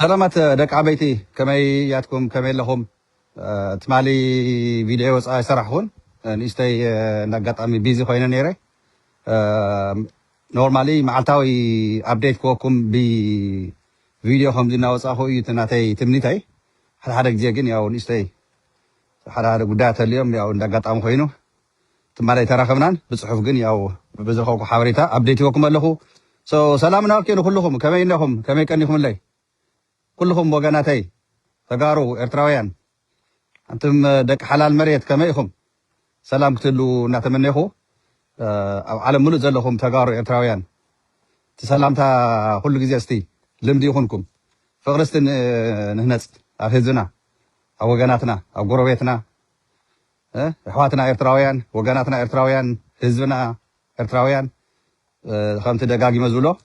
سلامات دك عبيتي كما ياتكم كما لهم تمالي فيديو وصاي سرحون نيستي نغطامي بيزي خوينا نيري نورمالي معلتاوي ابديت كوكم بي فيديو خمزنا وصاخو يتناتي تمنيتاي حدا جي جن ياو نيستي حدا غدات اليوم ياو نغطام خوينو تمالي تراخمنان بصحف جن ياو بزخوكو حوريتا ابديت كوكم لهو سلامنا كينو كلكم كما انكم كما يكنكم لي كلهم وجناتي تجارو إرتراويان أنتم دك حلال مريت كما يخم سلام كتلو نتمنيه على ملوز لهم تجارو إرتراويان تسلام تا كل جزيستي لمدي يخونكم فغرستن نهنس أفهزنا أو جناتنا أو قرويتنا إخواتنا إرتراويان وجناتنا إرتراويان حزبنا إرتراويان خمت دقاقي مزولو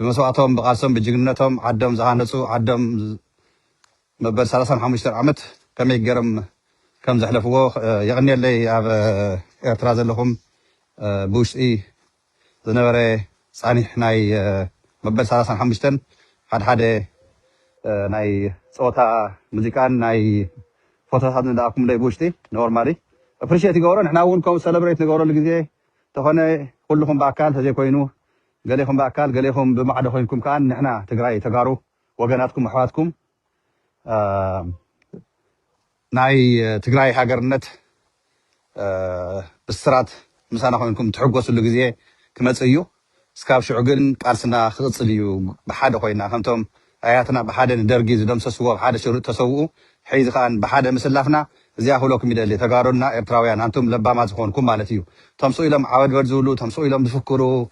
بمسواتهم بقاسم بجنتهم عدم زهانسو عدم مبل 35 عمت كم يجرم كم زحلفوه يغني اللي اعتراض لهم بوش اي زنبري صاني ناي مبل 35 حد ناي صوتا موزيكان ناي فوتوات نداكم لي بوشتي نورمالي ابريشيت يغورن احنا ونكم سيلبريت نغورن لغزي تخونه كلكم باكال تزي كوينو قاليهم باكال قاليهم بمعد خوينكم كان نحنا تقراي تقارو وجناتكم احواتكم ناي تقراي هاجرنت بالسرات مسانا خوينكم تحقوسوا لغزي كمصيو سكاب شعقن قالسنا خصليو بحاده خوينا خمتم اياتنا بحاده ندرغي زدمسسو بحاده شروط تسوؤوا حيز خان بحاده مسلافنا زي اخلوكم يدلي تقارونا ارتراويان انتم لباما زخونكم مالتيو تمسو الى معاود ورزولو تمسو الى تفكروا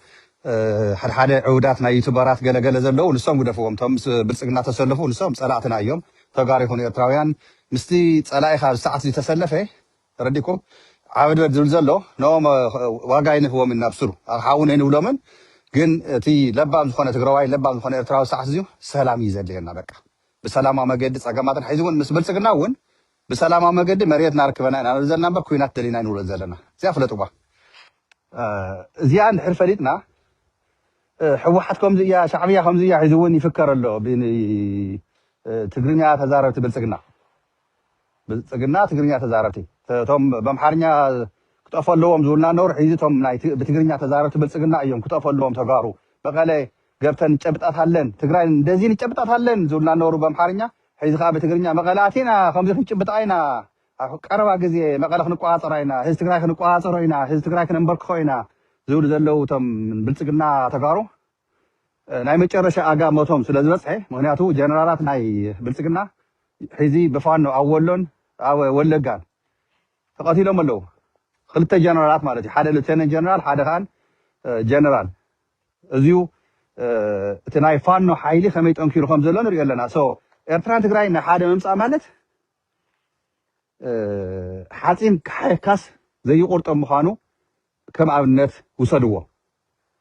حد عوداتنا يوتيوبرات ገለገለ ዘለው ንሶም ጉደፍዎም ተምስ ብልጽግና ተሰለፉ ንሶም ጸላእትና እዮም ተጋሪ ሆነ ኤርትራውያን ምስቲ ጸላኢ ካብ ሰዓት ዝተሰለፈ ረዲኩም ዓወድ ዝብል ዘሎ ኖም ዋጋ ይንህዎም እናብስሩ ሓውን እንብሎምን ግን እቲ ለባም ዝኾነ ትግራዋይ ለባም ዝኾነ ኤርትራዊ ሰዓት እዚዩ ሰላም ይዘልየና በቃ በሰላማ መገድ ጸገማትን ሒዝውን ምስ ብልጽግና እውን በሰላማ መገድ መሬት ናርክበና ኢና ዘለና ነበር ኩይናት ደሊና ንውለ ዘለና እዚያ ፍለጡባ እዚያ እንድሕር ፈሊጥና حوحتكم زي شعبيه كم زي حزون يفكر له بين تجرنيا تزاربت بالتجرنا تجرنيا تزاربتي توم بمحرنيا كتقفل لهم زولنا نور حيزتهم ناي بتجرنيا تزاربت بالتجرنا ايوم كتقفل لهم تغارو بقاله ገብተን ጨብጣታለን ትግራይ እንደዚህ ጨብጣታለን ዙልና ኖሩ በመሐርኛ ሒዝኻ በትግርኛ መቀላቲና ከምዚ ክንጭብጣይና ቀረባ ግዜ መቀለ ክንቋፀራይና ህዝ ትግራይ ክንቋፀራይና ህዝ ትግራይ ክንበርክ ኮይና ዝብል ዘለው ቶም ብልጽግና ተጋሩ ናይ መጨረሻ አጋ ሞቶም ስለዝበጽሐ ምክንያቱ ጀነራላት ናይ ብልጽግና ሒዚ በፋኖ አወሎን ወለጋን ተቀቲሎም አለው ክልተ ጀነራላት ማለት ሓደ ሌተናንት ጀነራል ሓደ ካን ጀነራል እዚዩ እቲ ናይ ፋኖ ሓይሊ ከመይ ጠንኪሩ ከም ዘሎ ንሪኦ ኣለና ሶ ኤርትራን ትግራይ ናይ ሓደ ምምፃእ ማለት ሓፂን ካስ ዘይቆርጦም ምዃኑ كم أبنت وصدوا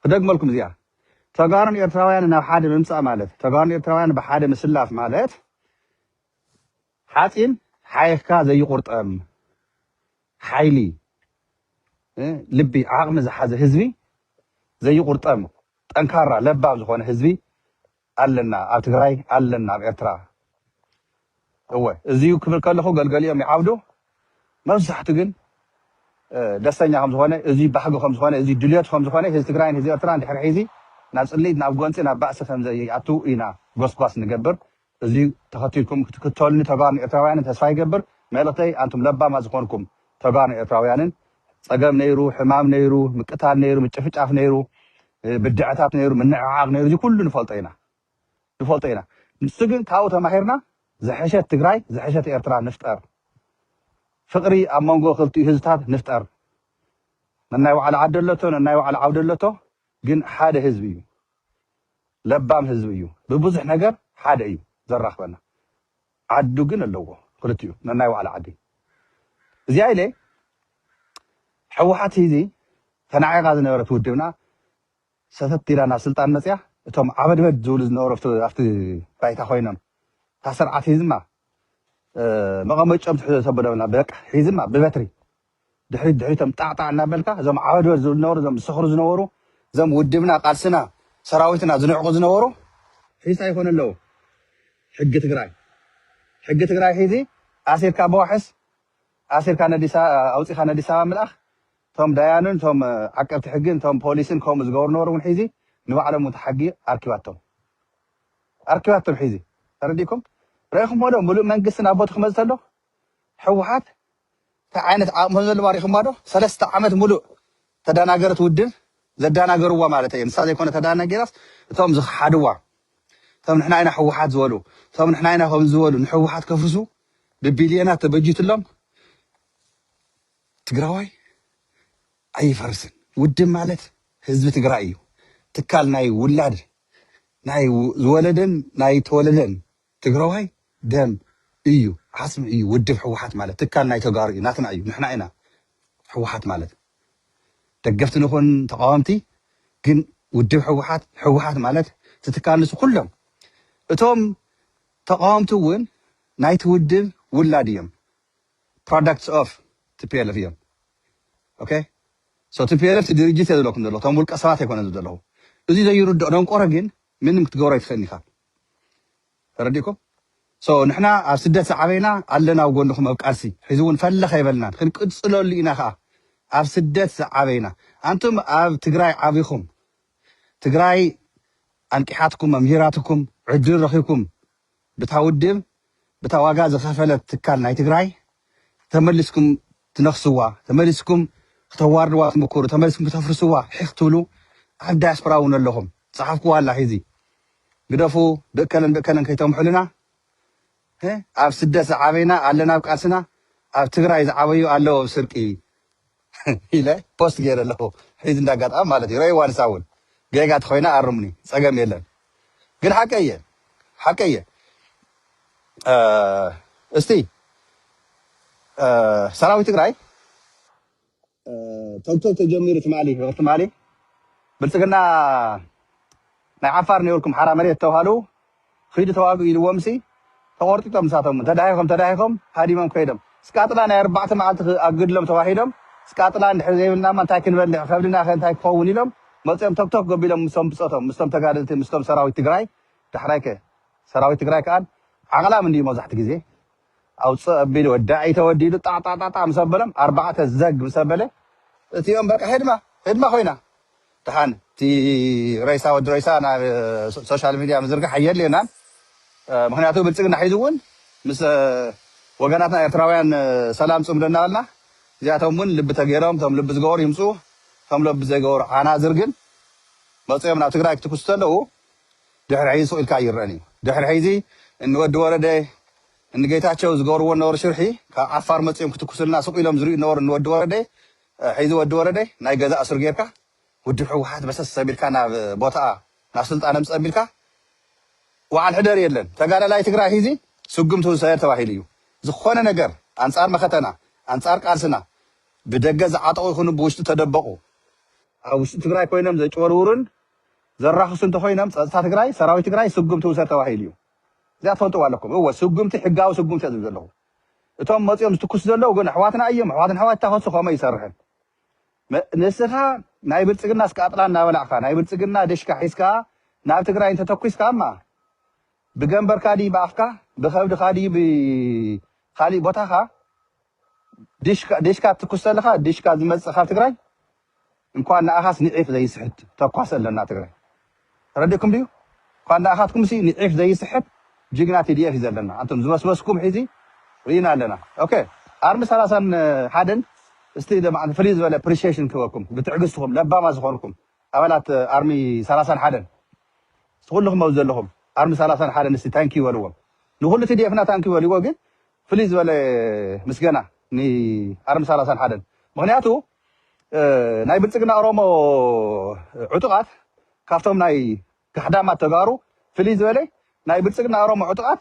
خدق زيا تجارن إرتراويان ناب حاد ممسا مالت تجارن إرتراويان بحاد مسلاف مالت حاتين حيكا زي قرط حيلي لبي عقم زحاز حزبي زي قرط تنكارا لباب زخون حزبي قالنا أب تجراي قالنا بإرترا هو زيو كبر كلخو قلقليهم يعبدو ما زحتجن دستنيا خمس خانة إزي بحاجة خمس خانة إزي دليات خمس خانة هز تقرأين هزي أتران دحر حيزي ناس اللي نافغانسي نبأس خمس زي عتو إنا غص باس نجبر إزي تخطيكم كتولني تجارن إتراويان تسفاي جبر مالتي أنتم لبا ما زخونكم تجارن إتراويان أجمع نيرو حمام نيرو مكتار نيرو متشفت عف نيرو بدعتات نيرو من عاق نيرو دي كله نفلتينا نسجن تاو تماهرنا زحشة تقرأي زحشة إرتران نفتر فقري أمانجو خلتي هزتات نفتر ننايو على عدلته ننايو على عودلته جن حدا حزبيو لبام حزبيو ببزح نجر حدا ايو زرخ بنا عدو جن اللوغو خلتيو ننايو على عدي زي لي حوحات هذي تنعي غاز نورت ودبنا ستت لنا سلطان نسيا توم عبد بد زول نورت افت بايتا خوينم تسرعت هزما مقامش أمس سبنا بك حزمة ببتري دحيتهم تعطى نابلكا زم عاد زول نور زم سخر زنورو زم ودبنا قالسنا سراويتنا زنعق زنورو حيس يكون له ሕጊ ትግራይ ሒዚ ኣሲርካ በዋሕስ ኣሲርካ ነዲሳ ኣውፂኻ ነዲሳ ምልኣኽ ቶም ዳያንን ቶም ዓቀብቲ ሕግን ቶም ፖሊስን ከምኡ ዝገበሩ ነበሩ እውን ሒዚ ንባዕሎም እውን ተሓጊ ኣርኪባቶም ሒዚ ተረዲእኩም ረኢኹም ዶ ሙሉእ መንግስቲ ናብ ቦቱ ክመፅእ ተሎ ሕወሓት እንታይ ዓይነት ዓቕሚ ዘለዎ ሪኢኹምዋ ዶ 3 ዓመት ሙሉእ ተደናገረት ውድብ ዘዳናገርዋ ማለት እዩ ንሳ ዘይኮነ ተዳናጌራስ እቶም ዝሓድዋ እቶም ንሕና ኢና ሕወሓት ዝበሉ እቶም ንሕና ኢና ከም ዝበሉ ንሕወሓት ከፍርሱ ብቢልዮናት ተበጂትሎም ትግራዋይ ኣይፈርስን ውድብ ማለት ህዝቢ ትግራይ እዩ ትካል ናይ ውላድ ናይ ዝወለደን ናይ ተወለደን ትግራዋይ ደም እዩ ዓፅሚ እዩ ውድብ ሕወሓት ማለት ትካል ናይ ተጋሩ እዩ ናትና እዩ ንሕና ኢና ሕወሓት ማለት ደገፍቲ ንኹን ተቃወምቲ ግን ውድብ ሕወሓት ማለት ትትካል ንሱ ኩሎም እቶም ተቃወምቲ እውን ናይቲ ውድብ ውላድ እዮም ፕሮዳክትስ ኦፍ TPLF እዮም ኦኬ ሶ TPLF ድርጅት የዘለኩም ዘሎ እቶም ውልቀ ሰባት ኣይኮነን ዘለኹ እዚ ዘይርድኦ ደንቆሮ ግን ምንም ክትገብሮ ኣይትኽእልኒ ኢኻ ተረዲእኩም ሶ ንሕና ኣብ ስደት ዝዓበይና ኣለና ኣብ ጎንኹም ኣብ ቃልሲ ሕዚ እውን ፈለኸ ይበልናን ክንቅፅለሉ ኢና ከዓ ኣብ ስደት ዝዓበይና ኣንቱም ኣብ ትግራይ ዓብይኹም ትግራይ ኣንቂሓትኩም መምሂራትኩም ዕድል ረኺብኩም ብታ ውድብ ብታ ዋጋ ዝኸፈለት ትካል ናይ ትግራይ ተመሊስኩም ትነኽስዋ ተመሊስኩም ክተዋርድዋ ትምክሩ ተመሊስኩም ክተፍርስዋ ሕኽ ትብሉ ኣብ ዳያስፖራ እውን ኣለኹም ፀሓፍክዋ ኣላ ሒዚ ግደፉ ብእከለን ከይተምሕሉና ኣብ ስደት ዝዓበይና ኣለና ኣብ ቃልስና ኣብ ትግራይ ዝዓበዩ ኣለዎ ብስርቂ ኢለ ፖስት ገይረ ኣለኹ ሒዚ እንዳጋጣም ማለት እዩ ረይዋ ንሳ እውን ገጋት ኮይና ኣርሙኒ ፀገም የለን ግን ሓቀየ እስቲ ሰራዊት ትግራይ ተግተግ ተጀሚሩ ትማሊ ብልፅግና ናይ ዓፋር ነይርኩም ሓራ መሬት ተባሃሉ ኺዱ ተዋግኡ ኢልዎም ሲ ተቆርጢጦም ንሳቶም ተዳሂኾም ሃዲሞም ከይዶም ስቃጥላ ናይ 4 መዓልቲ ኣግድሎም ተዋሂዶም ስቃጥላ እንድሕር ዘይብልናማ እንታይ ክንበልዕ ከብድና እንታይ ክኸውን ኢሎም መፅኦም ተክተክ ገቢሎም ምስቶም ብፆቶም ምስቶም ተጋደልቲ ምስቶም ሰራዊት ትግራይ ዳሕራይ ሰራዊት ትግራይ ከዓን ዓቕላም እንድዩ መብዛሕቲ ግዜ ኣውፅእ ኣቢሉ ወዳዒ ተወዲሉ ጣጣጣጣ ምስ ኣበሎም 4 ዘግ ምስ ኣበለ እቲኦም በቃ ህድማ ኮይና ድሓን እቲ ረይሳ ወዲ ረይሳ ናብ ሶሻል ሚድያ ምዝርጋሕ ኣየድልየናን ምክንያቱ ብልፅግና ሒዙ እውን ምስ ወገናትና ኤርትራውያን ሰላም ፅምደና በልና እዚኣቶም እውን ልቢ ተገይሮም እቶም ልቢ ዝገበሩ ይምፁ እቶም ልቢ ዘይገበሩ ዓናዝር ግን መፅኦም ናብ ትግራይ ክትኩስ ተለዉ ድሕሪ ሒዚ ስኢልካ ይረአን እዩ ድሕሪ ሒዚ እንወዲ ወረደ እንጌታቸው ዝገበርዎ ነበሩ ሽርሒ ካብ ዓፋር መፅኦም ክትኩስልና ስቕ ኢሎም ዝርኡ ነበሩ እንወዲ ወረደ ሒዚ ወዲ ወረደ ናይ ገዛ እሱር ጌርካ ውድብ ሕወሓት በሰስ ሰቢልካ ናብ ቦታኣ ናብ ስልጣን ምፅ ኣቢልካ ወዓል ሕደር የለን ተጋዳላይ ትግራይ ሒዚ ስጉም ትውሰድ ተባሂሉ እዩ ዝኾነ ነገር ኣንፃር መኸተና ኣንፃር ቃልስና ብደገ ዝዓጠቑ ይኹኑ ብውሽጢ ተደበቑ ኣብ ውሽጢ ትግራይ ኮይኖም ዘጭበርውሩን ዘራኽሱ እንተኮይኖም ፀጥታ ትግራይ ሰራዊት ትግራይ ስጉም ትውሰድ ተባሂሉ እዩ እዚኣ ትፈልጥዎ ኣለኩም እወ ስጉምቲ ሕጋዊ ስጉምቲ ዝብል ዘለኹ እቶም መፂኦም ዝትኩስ ዘለዉ ግን ኣሕዋትና እዮም ኣሕዋትን ኣሕዋት ታኸሱ ከመይ ይሰርሕን ንስኻ ናይ ብልፅግና ስቃጥላ እናበላዕካ ናይ ብልፅግና ደሽካ ሒዝካ ናብ ትግራይ እንተተኩስካ እማ ብገንበርካ ድዩ ብኣፍካ ብከብድካ ድዩ ብካሊእ ቦታኻ ዲሽካ ትኩስ ዘለካ ዲሽካ ዝመፅእ ካብ ትግራይ እንኳን ንኣኻስ ንዒፍ ዘይስሕት ተኳስ ኣለና ትግራይ ተረዲእኩም ድዩ እንኳን ንኣኻትኩም ሲ ንዒፍ ዘይስሕት ጅግና TDF እዩ ዘለና አንቱም ዝበስበስኩም ሒዚ ሪና ኣለና ኦኬ ኣርሚ 31 እስቲ ደማዓን ፍሪ ዝበለ appreciation ክበኩም ብትዕግስትኩም ለባማ ዝኾንኩም ኣባላት ኣርሚ 31 ኩልኩም ኣብ ዘለኹም ኣርሚ 31 እስቲ ታንኪ ይበልዎም ንኩሉ TDF-ና ታንኪ ይበልዎ ግን ፍሊ ዝበለ ምስገና ንኣርሚ 31 ምክንያቱ ናይ ብልፅግና ኦሮሞ ዕጡቃት ካብቶም ናይ ካሕዳማት ተጋሩ ፍሊ ዝበለ ናይ ብልፅግና ኦሮሞ ዕጡቃት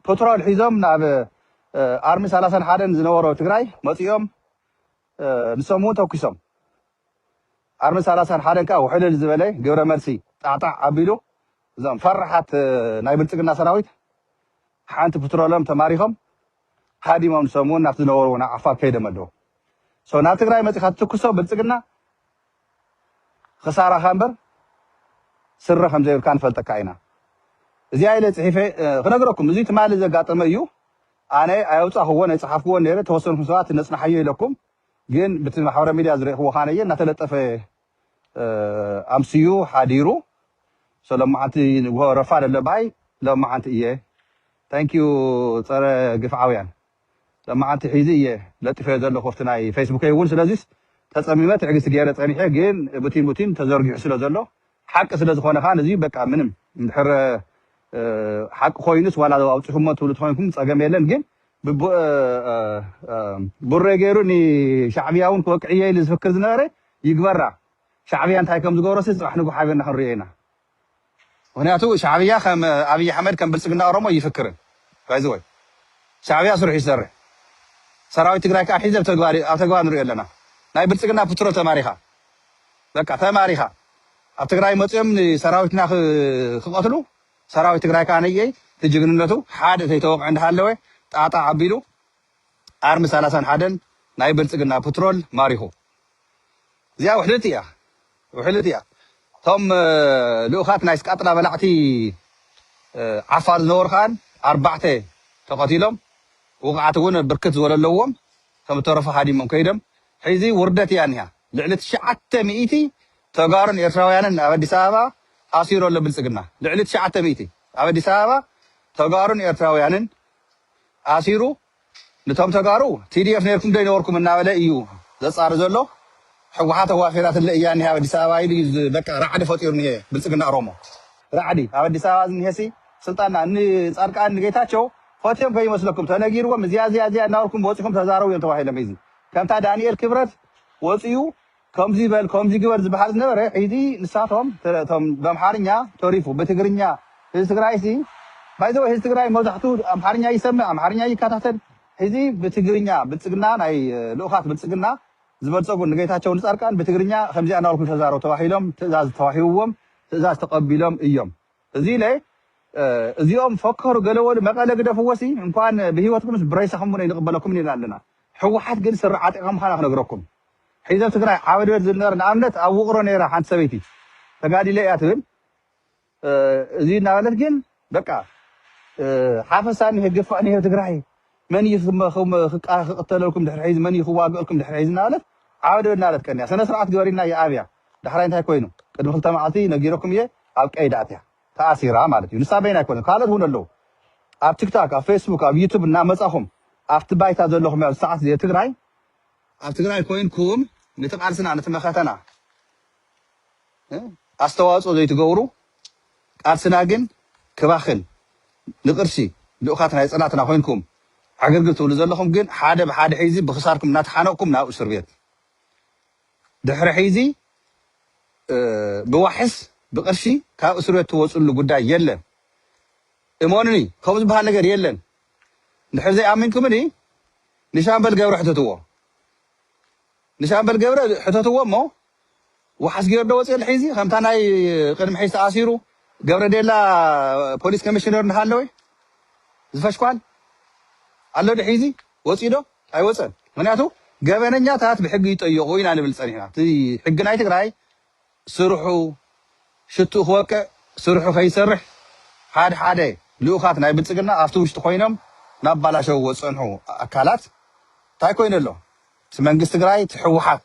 ፔትሮል ሒዞም ናብ ኣርሚ 31 ዝነበሮ ትግራይ መፂኦም ንሶም እውን ተኪሶም ኣርሚ 31 ከዓ ውሕልል ዝበለ ግብረ መልሲ ጣዕጣዕ ኣቢሉ እዞም ፈራሓት ናይ ብልፅግና ሰራዊት ሓንቲ ፔትሮሎም ተማሪኾም ሃዲሞም ንሶም እውን ናብቲ ዝነበሩ ናብ ዓፋር ከይዶም ኣለዉ ናብ ትግራይ መፂኻ ትትኩሶ ብልፅግና ክሳራኻ እምበር ስረ ከም ዘይብልካ ንፈልጠካ ኢና እዚያ ኢለ ጽሒፈ ክነግረኩም እዚ ትማሊ ዘጋጠመ እዩ ኣነ ኣይውፃኽዎ ናይ ፀሓፍክዎ ነይረ ተወሰኑ ሰባት ነፅናሓዮ ኢለኩም ግን በቲ ማሕበራዊ ሚድያ ዝረኽቦ ኻነየ እናተለጠፈ ኣምስዩ ሓዲሩ ሰሎማዓንቲ ረፋድ ኣለባይ ሎማዓንቲ እየ ታንኪዩ ፀረ ግፍዓውያን ሎማዓንቲ ሒዚ እየ ለጢፈ ዘለኹ ኣብቲ ናይ ፌስቡክ እውን ስለዚስ ተፀሚመ ትዕግስቲ ገይረ ፀኒሐ ግን ቡቲን ተዘርጊሑ ስለ ዘሎ ሓቂ ስለ ዝኾነ ኻን እዚ በቃ ምንም እንድሕር ሓቂ ኮይኑስ ዋላ ኣውፂኹሞ ትብሉ ትኮንኩም ፀገም የለን ግን ቡሬ ገይሩ ንሻዕብያ እውን ክወቅዕየ ኢሉ ዝፍክር ዝነበረ ይግበራ ሻዕብያ እንታይ ከም ዝገብሮስ ፅባሕ ንጉ ሓቢርና ክንሪኦ ኢና ምክንያቱ ሻዕብያ ከም ኣብይ ኣሕመድ ከም ብልፅግና ኦሮሞ ይፍክርን ባይዘወይ ሻዕብያ ስርሑ ይሰርሕ ሰራዊት ትግራይ ከዓ ሒዘ ኣብ ተግባር ንሪኦ ኣለና ናይ ብልፅግና ፕትሮ ተማሪኻ በቃ ተማሪኻ ኣብ ትግራይ መፅኦም ንሰራዊትና ክቐትሉ ሰራዊት ትግራይ ከዓ ነየይ ትጅግንነቱ ሓደ ተይተወቅዕ እንዳሃለወ ጣጣ ዓቢሉ ኣርሚ 31 ናይ ብልፅግና ፕትሮል ማሪኹ እዚኣ ውሕልት እያ እቶም ልኡኻት ናይ ስቃጥላ በላዕቲ ዓፋር ዝነበሩ ከዓን 4 ተቐቲሎም ውቕዓት እውን ብርክት ዝበለለዎም ከም ተረፈ ሃዲሞም ከይዶም ሕዚ ውርደት እያ እኒሃ ልዕሊ 900 ተጋሩን ኤርትራውያንን ኣብ ኣዲስ ኣበባ ኣሲሮ ኣሎ ብልፅግና ልዕሊ 900 ኣብ ኣዲስ ኣበባ ተጋሩን ኤርትራውያንን ኣሲሩ ነቶም ተጋሩ ቲዲኤፍ ነርኩም ዶ ይነበርኩም እናበለ እዩ ዘፃሪ ዘሎ ሕወሓት ዋፌራት እያ እኒሃ ኣብ ኣዲስ ኣበባ ኢሉ በቃ ራዕዲ ፈጢሩ እኒሄ ብልፅግና ኦሮሞ ራዕዲ ኣብ ኣዲስ ኣበባ ዝኒሄሲ ስልጣንና ንፃድቃን ንጌታቸው ፈትዮም ከይመስለኩም ተነጊርዎም እዚያ እናበልኩም ወፂኹም ተዛረቡ እዮም ተባሂሎም እዚ ከምታ ዳንኤል ክብረት ወፂኡ ከምዚ በል ከምዚ ግበር ዝበሃል ዝነበረ ሕዚ ንሳቶም በኣምሓርኛ ተሪፉ በትግርኛ ህዝቢ ትግራይ ሲ ባይዘው ህዝቢ ትግራይ መብዛሕትኡ ኣምሓርኛ ይሰምዕ ኣምሓርኛ ይከታተል ሕዚ ብትግርኛ ብልፅግና ናይ ልኡኻት ብልፅግና ዝበልፀጉ ንጌታቸው ንፃድቃን ብትግርኛ ከምዚ እናበልኩም ተዛረቡ ተባሂሎም ትእዛዝ ተዋሂብዎም ትእዛዝ ተቐቢሎም እዮም እዚ ለ እዚኦም ፈከሩ ገለወሉ መቐለ ግደፍዎሲ እንኳን ብሂወትኩም ብረይሳኹም እውን ይንቕበለኩም ኢና ኣለና ሕወሓት ግን ስራ ዓጢቖም ምዃና ክነግረኩም ሕዚ ኣብ ትግራይ ዓበድበት ዝነበረ ንኣብነት ኣብ ውቕሮ ነይራ ሓንቲ ሰበይቲ ተጋዲለ እያ ትብል እዚ እናበለት ግን በቃ ሓፈሳ እኒሄ ግፋእ እኒሄ ትግራይ መን ክቅተለልኩም ድሕሪ ሕዚ መን ክዋግአልኩም ድሕሪ ሕዚ እናበለት ዓበድበት እናበለት ቀኒያ ስነ ስርዓት ግበሪና የኣብያ ዳሕራይ እንታይ ኮይኑ ቅድሚ 2 መዓልቲ ነጊረኩም እየ ኣብ ቀይዲ ኣትያ ተኣሲራ ማለት እዩ ንሳ በይና ኣይኮነ ካልኦት እውን ኣለዉ ኣብ ቲክታክ ኣብ ፌስቡክ ኣብ ዩቱብ እናመፃኹም ኣብቲ ባይታ ዘለኹም ያ ሰዓት ትግራይ ኣብ ትግራይ ኮይንኩም ነቲ ቃልስና ነቲ መኸተና ኣስተዋፅኦ ዘይትገብሩ ቃልስና ግን ክባኽን ንቅርሲ ልኡኻት ናይ ፅናትና ኮይንኩም ዕግርግር ትብሉ ዘለኹም ግን ሓደ ብሓደ ሒዚ ብክሳርኩም እናተሓነቕኩም ናብ እስር ቤት ድሕሪ ሒዚ ብዋሕስ ብቅርሺ ካብ እስር ቤት ትወፅሉ ጉዳይ የለን እሞንኒ ከምኡ ዝበሃል ነገር የለን ድሕሪ ዘይኣሚንኩምኒ ንሻምበል ገብረ ሕተትዎ ንሻምበል ገብረ ሕተትዎ እሞ ወሓስ ገይሩ ዶ ወፅየሉ ሒዚ ከምታ ናይ ቅድሚ ሒዚ ተኣሲሩ ገብረ ዴላ ፖሊስ ኮሚሽነር እንዳሃለወ ዝፈሽኳል ኣሎ ዶ ሒዚ ወፂ ዶ ኣይወፀን ምክንያቱ ገበነኛታት ብሕጊ ይጠየቁ ኢና ንብል ፀኒሕና እቲ ሕጊ ናይ ትግራይ ስርሑ ሽቱኡ ክወቅዕ ስርሑ ከይሰርሕ ሓደ ልኡኻት ናይ ብልፅግና ኣብቲ ውሽጢ ኮይኖም ናብ ባላሸው ዝፀንሑ ኣካላት እንታይ ኮይኑ ኣሎ እቲ መንግስቲ ትግራይ እቲ ሕወሓት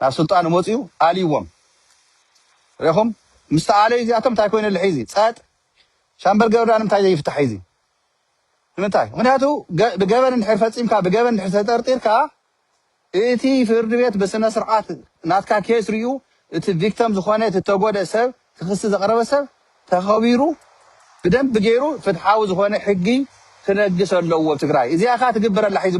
ናብ ስልጣኑ መፅኡ ኣልይዎም ሪኢኹም ምስ ተኣለዩ እዚኣቶም እንታይ ኮይኑ ኣሎ ሒዚ ፀጥ ሻምበል ገብረ ንምንታይ ዘይፍታሕ ሒዚ ንምንታይ ምክንያቱ ብገበን እንድሕር ፈፂምካ ብገበን እንድሕር ተጠርጢርካ እቲ ፍርዲ ቤት ብስነ ስርዓት ናትካ ኬስ ርኡ እቲ ቪክተም ዝኾነ እቲ ተጎደ ሰብ ክክሲ ዘቕረበ ሰብ ተኸቢሩ ብደንብ ገይሩ ፍትሓዊ ዝኾነ ሕጊ ክነግስ ኣለዎ ትግራይ እዚኣ ካ ትግበረላ ሒዚ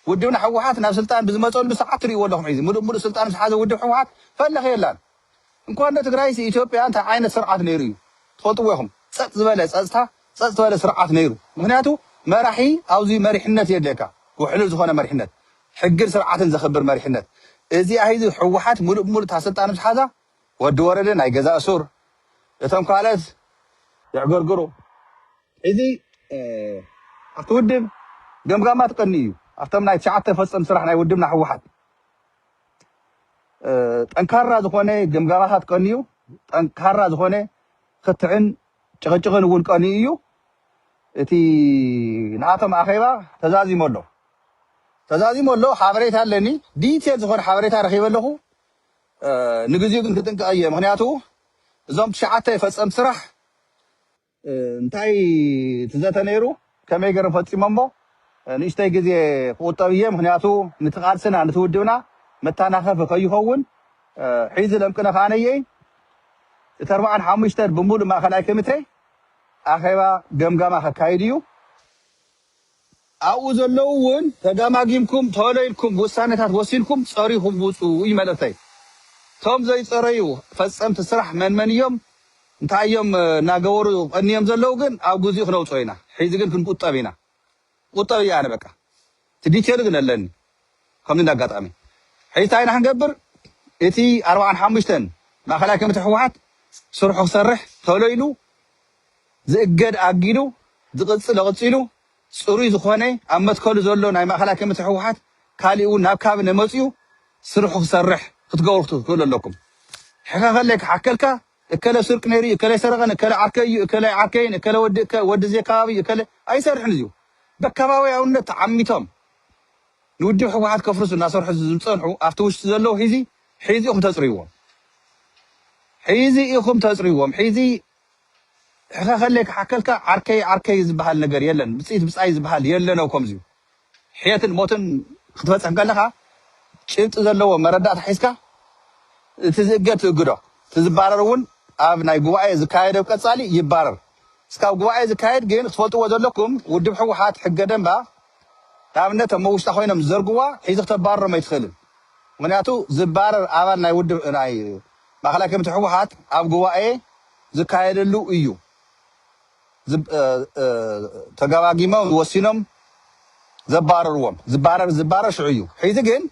ብውድብና ሕወሓት ናብ ስልጣን ብዝመፀሉ ሰዓት ትርእይዎ ኣለኹም ሒዚ ሙሉእ ስልጣን ዝሓዘ ውድብ ሕወሓት ፈለኸ የላን እንኳን ዶ ትግራይ ኢትዮጵያ እንታይ ዓይነት ስርዓት ነይሩ እዩ ትፈልጥዎ ኢኹም ፀጥ ዝበለ ፀጥታ ፀጥ ዝበለ ስርዓት ነይሩ ምክንያቱ መራሒ ኣብዚ መሪሕነት የድልየካ ውሕሉል ዝኾነ መሪሕነት ሕግን ስርዓትን ዘኽብር መሪሕነት እዚኣ ሒዚ ሕወሓት ሙሉእ እታ ስልጣን ዝሓዛ ወዲ ወረደ ናይ ገዛ እሱር እቶም ካልኦት ይዕገርግሩ ሕዚ ኣብቲ ውድብ ገምጋማት ቀኒ እዩ ኣብቶም ናይ 9 ፈፀም ስራሕ ናይ ውድብና ሕወሓት ጠንካራ ዝኾነ ገምጋማታት ቀኒ እዩ ጠንካራ ዝኾነ ክትዕን ጭቅጭቅን እውን ቀኒ እዩ እቲ ንኣቶም ኣኼባ ተዛዚሞ ኣሎ ሓበሬታ ኣለኒ ዲቴል ዝኾነ ሓበሬታ ረኺበ ኣለኹ ንግዚኡ ግን ክጥንቀቕ እየ ምክንያቱ እዞም 9 ፈፀምቲ ስራሕ እንታይ ትዘተ ነይሩ ከመይ ገይሮም ፈፂሞሞ ንእሽተይ ግዜ ክቁጠብ እየ ምክንያቱ ነቲ ቃልስና ነቲ ውድብና መተናኸፊ ከይኸውን ሒዚ ለምቅነ ካነየ እቲ 45 ብምሉእ ማእኸላይ ኮሚቴ ኣኼባ ገምጋማ ከካይድ እዩ ኣብኡ ዘለው እውን ተጋማጊምኩም ተወለይልኩም ውሳኔታት ወሲንኩም ፀሪኹም ውፁ እዩ መልእክተይ ቶም ዘይፀረዩ ፈፀምቲ ስራሕ መንመን እዮም እንታይ እዮም እናገበሩ ቀኒዮም ዘለው ግን ኣብ ግዜኡ ክነውፅኦ ኢና ሒዚ ግን ክንቁጠብ ኢና ቁጠብ እያ ኣነ በቃ ትዲቴል ግን ኣለኒ ከምዚ እንዳጋጣሚ ሒዚ እንታይ ኢና ክንገብር እቲ 45 ማእኸላይ ኮሚቴ ሕወሓት ስርሑ ክሰርሕ ተለይሉ ዝእገድ ኣጊዱ ዝቅፅል ኣቕፂሉ ፅሩይ ዝኾነ ኣብ መትከሉ ዘሎ ናይ ማእኸላይ ኮሚቴ ሕወሓት ካሊእ እውን ናብ ካቢነ መፅኡ ስርሑ ክሰርሕ ክትገብሩ ክትክእሉ ኣለኩም ሕኻ ከለይ ክሓከልካ እከለ ስርቅ ነይሩ እከለ ሰረቐን እከለ ዓርከዩ እከለ ዓርከይን እከለ ወዲ ዘይ ከባቢ እከለ ኣይሰርሕን እዚኡ በከባቢያውነት ተዓሚቶም ንውድብ ሕወሓት ከፍርሱ እናሰርሑ ዝፀንሑ ኣብቲ ውሽጢ ዘለው ሒዚ ኢኹም ተፅርይዎም ሒዚ ሕኻ ከለይ ክሓከልካ ዓርከይ ዝበሃል ነገር የለን ብፅኢት ብፃይ ዝበሃል የለነው ከምዚዩ ሕየትን ሞትን ክትበፅሕ ከለኻ ጭብጢ ዘለዎ መረዳእታ ሒዝካ እቲ ዝእገድ ትእግዶ እቲ ዝባረር እውን ኣብ ናይ ጉባኤ ዝካየደ ቀፃሊ ይባረር እስካብ ጉባኤ ዝካየድ ግን ክትፈልጥዎ ዘለኩም ውድብ ሕወሓት ሕገ ደንባ ንኣብነት ኣብ ውሽጣ ኮይኖም ዝዘርግዋ ሒዚ ክተባረሮም ኣይትኽእልን ምክንያቱ ዝባረር ኣባል ናይ ውድብ ናይ ማእኸላይ ኮሚቴ ሕወሓት ኣብ ጉባኤ ዝካየደሉ እዩ ተጋባጊሞም ወሲኖም ዘባረርዎም ዝባረር ሽዑ እዩ ሒዚ ግን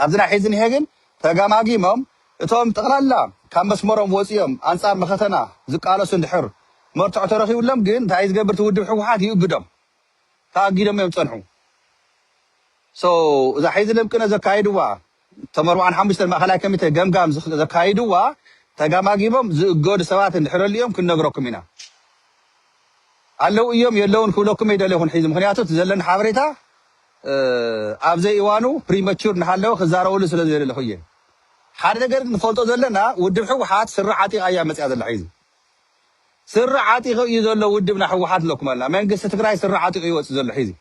ኣብዚ ናይ ሒዚ ንሄ ግን ተጋማጊሞም እቶም ጠቕላላ ካብ መስመሮም ወፂኦም ኣንፃር መኸተና ዝቃለሱ እንድሕር መርትዖ ተረኺቡሎም ግን እንታይ ዝገብር ትውድብ ሕወሓት ይእግዶም ተኣጊዶም እዮም ፀንሑ እዛ ሒዚ ልምቅነ ዘካይድዋ እቶም 45 ማእኸላይ ኮሚቴ ገምጋም ዘካይድዋ ተጋማጊሞም ዝእገዱ ሰባት እንድሕር ኣልዮም ክንነግረኩም ኢና ኣለው እዮም የለውን ክብለኩም ይደለኹን ሒዚ ምክንያቱ ዘለና ሓበሬታ ኣብዘይ እዋኑ ፕሪማቹር እናሃለወ ክዛረበሉ ስለ ዘየለኹ እየ ሓደ ነገር ንፈልጦ ዘለና ውድብ ሕወሓት ስራሕ ዓጢቓ እያ መፅያ ዘላ ሒዚ ስራሕ ዓጢቑ እዩ ዘሎ ውድብና ሕወሓት ኣለኩም ኣላ መንግስቲ ትግራይ ስራሕ ዓጢቑ ይወፅእ ዘሎ ሒዚ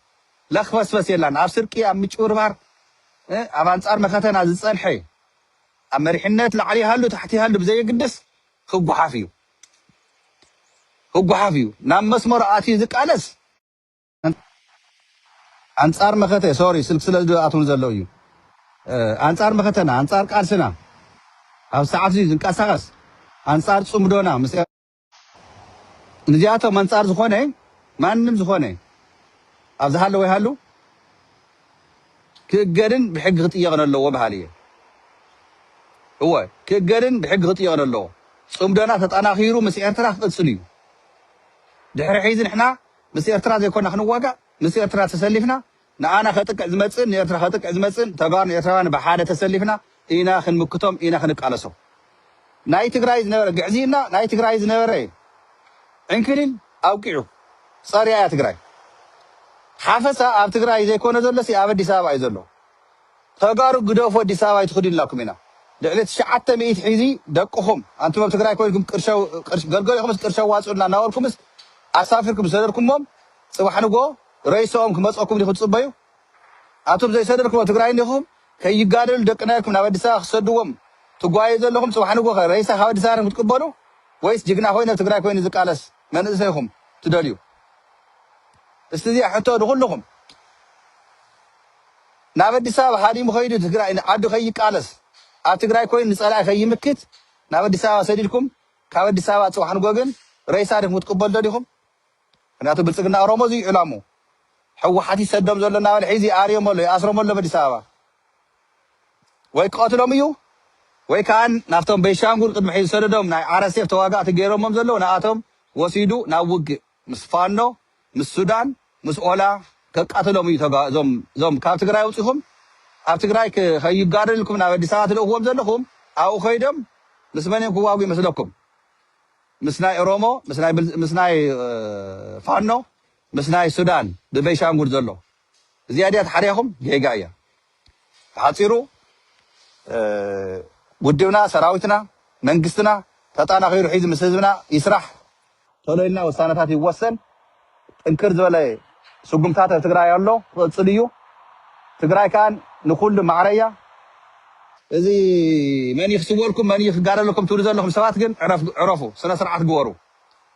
ለክፈስፈስ የላን ኣብ ስርቂ ኣብ ምጭብርባር ኣብ ኣንፃር መኸተና ዝፀንሐ ኣብ መሪሕነት ላዕሊ ይሃሉ ታሕቲ ይሃሉ ብዘየግድስ ክጓሓፍ እዩ ናብ መስመር ኣትዩ ዝቃለስ ኣንፃር መኸተ ሶሪ ስልክ ስለ ዝኣትውን ዘለው እዩ ኣንፃር መኸተና ኣንፃር ቃልስና ኣብ ሰዓት እዚ ዝንቀሳቐስ ኣንፃር ፅምዶና ንዚኣቶም ኣንፃር ዝኾነ ማንም ዝኾነ ኣብ ዝሃለወ ይሃሉ ክእገድን ብሕጊ ክጥየቕን ኣለዎ ባህል እየ እወ ክእገድን ብሕጊ ክጥየቕን ኣለዎ ፅምዶና ተጠናኺሩ ምስ ኤርትራ ክቅፅል እዩ ድሕሪ ሒዚ ንሕና ምስ ኤርትራ ዘይኮና ክንዋጋእ ምስ ኤርትራ ተሰሊፍና ንኣና ከጥቅዕ ዝመፅን ንኤርትራ ከጥቅዕ ዝመፅን ተጋሩን ኤርትራውያን ብሓደ ተሰሊፍና ኢና ክንምክቶም ኢና ክንቃለሶም ናይ ትግራይ ዝነበረ ግዕዚና ናይ ትግራይ ዝነበረ ዕንክሊል ኣውቂዑ ፀርያ እያ ትግራይ ሓፈሳ ኣብ ትግራይ ዘይኮነ ዘሎሲ ኣብ ኣዲስ ኣበባ እዩ ዘሎ ተጋሩ ግደፎ ኣዲስ ኣበባ ይትኽድላኩም ኢና ልዕሊ 900 ሒዚ ደቅኹም ኣንቱም ኣብ ትግራይ ኮይንኩም ገልገሊኹምስ ቅርሸ ዋፅኡልና እናበልኩምስ ኣሳፊርኩም ዝሰደድኩሞም ፅባሕ ንጎ ረይሶኦም ክመፀኩም ዲኹም ትፅበዩ ኣቶም ዘይሰደድኩም ትግራይ ዲኹም ከይጋደሉ ደቅና ኢልኩም ናብ ኣዲስ ኣበባ ክሰድዎም ትጓዩ ዘለኹም ፅባሕ ንጎ ረይሳ ካብ ኣዲስ ኣበባ ክትቅበሉ ወይስ ጅግና ኮይኑ ኣብ ትግራይ ኮይኑ ዝቃለስ መንእሰይኹም ትደልዩ እስቲ እዚኣ ሕቶ ንኩልኹም ናብ ኣዲስ ኣበባ ሃዲሙ ከይዱ ትግራይ ዓዱ ከይቃለስ ኣብ ትግራይ ኮይኑ ንፀላኢ ከይምክት ናብ ኣዲስ ኣበባ ሰዲድኩም ካብ ኣዲስ ኣበባ ፅባሕ ንጎ ግን ረይሳ ዲኹም ትቅበሉ ደዲኹም ምክንያቱ ብልፅግና ኦሮሞ እዚ ዕላሙ ሕወሓት ይሰዶም ዘሎ እናበለ ሒዚ ኣርዮም ኣሎ ይኣስሮም ኣሎ በኣዲስ ኣበባ ወይ ክቐትሎም እዩ ወይ ከዓ ናብቶም ቤንሻንጉል ቅድሚ ሒዚ ሰደዶም ናይ ዓረሴፍ ተዋጋእቲ ገይሮሞም ዘለዉ ንኣቶም ወሲዱ ናብ ውግእ ምስ ፋኖ ምስ ሱዳን ምስ ኦላ ከቃትሎም እዩ እዞም ካብ ትግራይ ውፅኢኹም ኣብ ትግራይ ከይጋደልኩም ናብ ኣዲስ ኣበባ ትልእኽዎም ዘለኹም ኣብኡ ከይዶም ምስ መን እዮም ክዋጉ ይመስለኩም مسناي أورومو مسناي فانو مسناي السودان ببيشانغول زلو زيادات حريهم جيجايا حاصيرو وديونا سراويتنا منغستنا تطانا غير حيز مسزبنا يسرح ቶሎይና ወሳነታት ይወሰን እንክር ዝበለ ሱጉምታት ትግራይ ያሎ ጽልዩ ትግራይ ካን ንኩሉ ማዕረያ እዚ መን ይፍስወልኩም መን ይጋረለኩም ትውል ዘለኩም ሰባት ግን ዕረፉ ስነ ስርዓት ግበሩ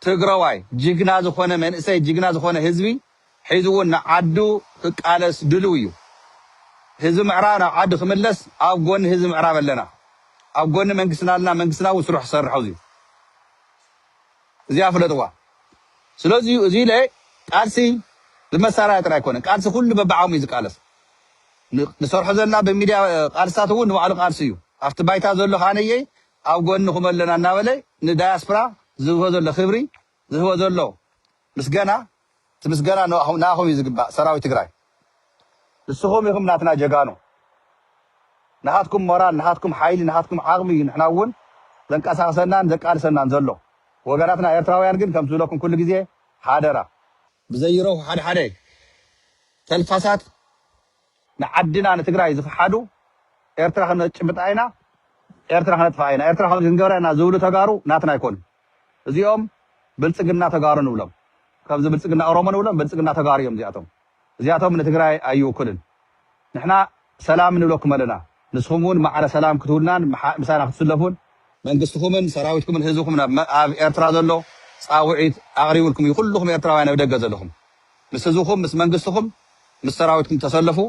ትግራዋይ ጅግና ዝኾነ መንእሰይ ጅግና ዝኾነ ህዝቢ ሒዝውን ንዓዱ ክቃለስ ድሉ እዩ ህዝቢ ምዕራብ ናብ ዓዱ ክምለስ ኣብ ጎኒ ህዝቢ ምዕራብ ኣለና ኣብ ጎኒ መንግስትናልና መንግስትናው ስሩሕ ሰርሑ እዩ እዚያ ፍለጥዋ ስለዚህ እዚ ላይ ቃልሲ ለመሳሪያ ጥራይ ኮነ ቃልሲ ሁሉ በባዓሙ ይዝቃለስ ንሰርሖ ዘለና በሚዲያ ቃልሳቱ ንባዕሉ ቃልሲ እዩ ኣብቲ ባይታ ዘሎ ኻነየ ኣብ ጎንኹም ኣለና እናበለ ንዳያስፖራ ዝህቦ ዘሎ ክብሪ ዝህቦ ዘሎ ምስገና ትምስገና ናኹም ይዝግባእ ሰራዊት ትግራይ ንስኹም ኢኹም ናትና ጀጋኑ ናሃትኩም ሞራል ናሃትኩም ሓይሊ ናሃትኩም ዓቕሚ ንሕና እውን ዘንቀሳቅሰናን ዘቃልሰናን ዘሎ ወገናትና ኤርትራውያን ግን ከም ዝለኩም ኩሉ ግዜ ሓደራ ብዘይረው ሓደ ተልፋሳት ንዓድና ንትግራይ ዝፈሓዱ ኤርትራ ክንጭብጣይና ኤርትራ ክንጥፋይና ኤርትራ ክንገብረና ዝብሉ ተጋሩ ናትና ይኮኑ እዚኦም ብልጽግና ተጋሩ ንብሎም ካብዚ ብልጽግና ኦሮሞ ንብሎም ብልጽግና ተጋሩ እዮም እዚኣቶም ንትግራይ ኣይውክልን ንሕና ሰላም ንብለኩም ኣለና ንስኹም እውን ማዕረ ሰላም ክትውልናን ምሳና ክትስለፉን መንግስትኹምን ሰራዊትኩምን ህዝብኩም ኣብ ኤርትራ ዘሎ ፃውዒት ኣቕሪብልኩም ኩልኩም ኤርትራውያን ኣብ ደገ ዘለኹም ምስ ህዝብኩም ምስ መንግስትኹም ምስ ሰራዊትኩም ተሰለፉ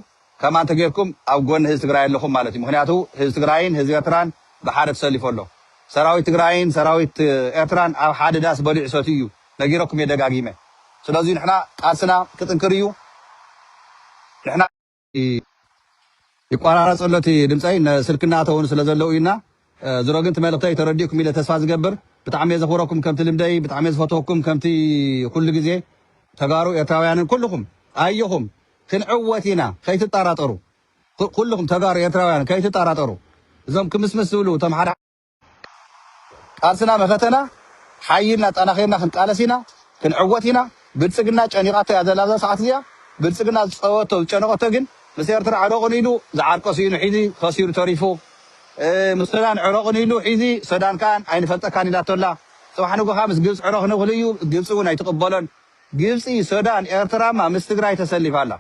ከማ እንተ ጌርኩም ኣብ ጎኒ ህዝቢ ትግራይ ኣለኹም ማለት እዩ ምክንያቱ ህዝቢ ትግራይን ህዝቢ ኤርትራን ብሓደ ተሰሊፉ ኣሎ ሰራዊት ትግራይን ሰራዊት ኤርትራን ኣብ ሓደ ዳስ በሊዑ ሰትዩ እዩ ነጊረኩም እየ ደጋጊመ ስለዚ ንሕና ቃልስና ክጥንክር እዩ ንሕና ይቋራረፀሎቲ ድምፀይ ስልክና ተውን ስለ ዘለው ኢና ዝሮግንት መልእክተይ ተረዲእኩም ኢለ ተስፋ ዝገብር ብጣዕሚ ዘኽብረኩም ከምቲ ልምደይ ብጣዕሚ ዝፈትወኩም ከምቲ ኩሉ ግዜ ተጋሩ ኤርትራውያንን ኩልኩም ኣየኹም ክንዕወት ኢና ከይትጠራጠሩ ኩልኩም ተጋሩ ኤርትራውያን ከይትጠራጠሩ እዞም ክምስምስ ዝብሉ እቶም ሓደ ቃልስና መፈተና ሓይልና ጠናኺርና ክንቃለስ ኢና ክንዕወት ኢና ብልጽግና ጨኒቃቶ እያ ዘላ ሰዓት እዚኣ ብልጽግና ዝፀወቶ ዝጨነቐቶ ግን ምስ ኤርትራ ዕረቑን ኢሉ ዝዓርቆ ሲኑ ሒዚ ከሲሩ ተሪፉ ምስ ሱዳን ዕረቑን ኢሉ ሒዚ ሱዳን ካን ኣይንፈልጠካን ኢላቶላ ፅባሕ ንጎኻ ምስ ግብፂ ዕረቕ ንኽእል እዩ ግብፂ እውን ኣይትቕበሎን ግብፂ ሱዳን ኤርትራማ ምስ ትግራይ ተሰሊፋ ኣላ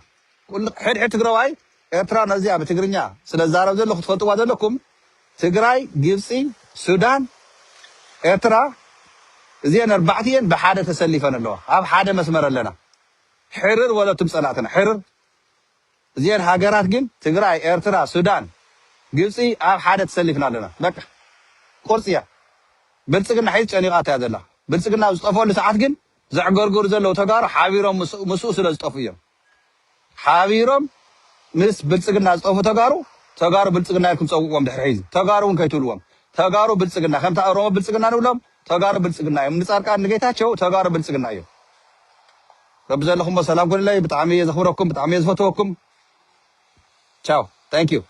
ሕድሕድ ትግራዋይ ኤርትራ ነዚኣ ብትግርኛ ስለ ዛረብ ዘለኹ ትፈልጥዋ ዘለኩም ትግራይ ግብፂ ሱዳን ኤርትራ እዚአን ኣርባዕትየን ብሓደ ተሰሊፈን ኣለዋ ኣብ ሓደ መስመር ኣለና ሕርር ወለቱም ፀላእትና ሕርር እዚአን ሃገራት ግን ትግራይ ኤርትራ ሱዳን ግብፂ ኣብ ሓደ ተሰሊፍና ኣለና በቃ ቁርፅ እያ ብልፅግና ሒዝ ጨኒቃታ እያ ዘላ ብልፅግና ዝጠፈሉ ሰዓት ግን ዘዕገርገሩ ዘለው ተጋሩ ሓቢሮም ምስኡ ስለ ዝጠፉ እዮም ሓቢሮም ምስ ብልፅግና ዝጠፉ ተጋሩ ብልፅግና ኢልኩም ፀውዕዎም ድሕሪ ሒዚ ተጋሩ እውን ከይትብልዎም ተጋሩ ብልፅግና ከምታ ኦሮሞ ብልፅግና ንብሎም ተጋሩ ብልፅግና እዮም ንፃድቃን ንጌታቸው ተጋሩ ብልፅግና እዮም ረቢ ዘለኹም ሰላም ኩንለይ ብጣዕሚ እየ ዘኽብረኩም ብጣዕሚ እየ ዝፈትወኩም ቻው ታንክ ዩ